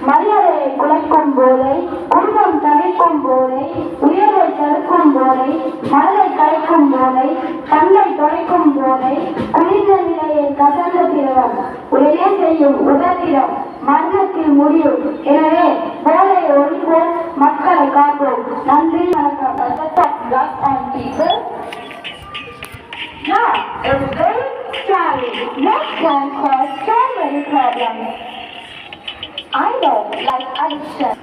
மரியாதையை குலைக்கும் போதை, குடும்பம் தவிர்க்கும் போதை, உயர்வை தடுக்கும் போதை, மனதை கலைக்கும் போதை, கண்ணை தொலைக்கும் போதை, குளிர்ந்த நிலையை கசந்த திரவம், உடனே செய்யும் உதத்திரம் மரணத்தில் முடியும். எனவே போதையை ஒழிப்போம், மக்களை காப்போம். நன்றி, வணக்கம். Now, it is very challenging. Next one called so many problems. I know, like addiction.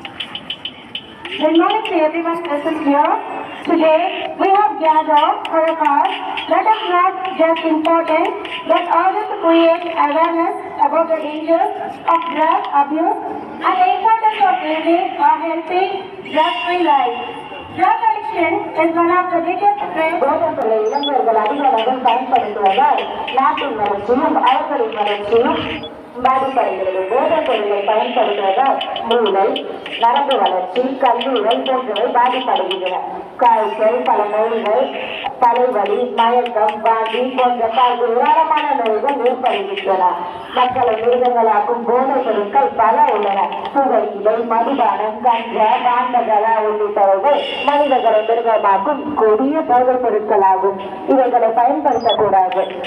Good morning to everyone present here. Today, we have gathered for a cause that is not just important, but also to create awareness about the dangers of drug abuse and the importance of living a healthy, drug-free life. Drug addiction is one of the biggest threats. போதைப்பொருளை இளைஞர்கள் அதிக அளவில் பயன்படுத்துவதால் நாட்டின் வளர்ச்சியும் அவர்களின் வளர்ச்சியும் பாதிப்படைகிறது. போதைப் பொருளை பயன்படுத்துவதால் மூளை, நரம்பு வளர்ச்சி, கல்லீரல் போன்றவை பாதிப்படைகின்றன. காய்ச்சல், பல நோய்கள், தலைவலி, மயக்கம், வாந்தி போன்ற ஏராளமான நோய்கள் ஏற்படுகின்றன. மக்களை மிருகங்களாக்கும் போதைப் பொருட்கள் பல உள்ளன. புகையிலை, மதுபானம், கஞ்சா, பாண்டகலா உள்ளிட்டவர்கள் மனிதர்களை மிருகமாக்கும் கொடிய போதைப் பொருட்களாகும். இவைகளை பயன்படுத்தக்கூடாது.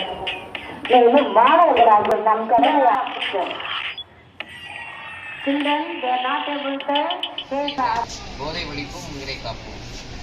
மேலும் மாணவர்களாக நம் கடமையாகும். போதை ஒழிப்பும் உயிரை காப்போம்.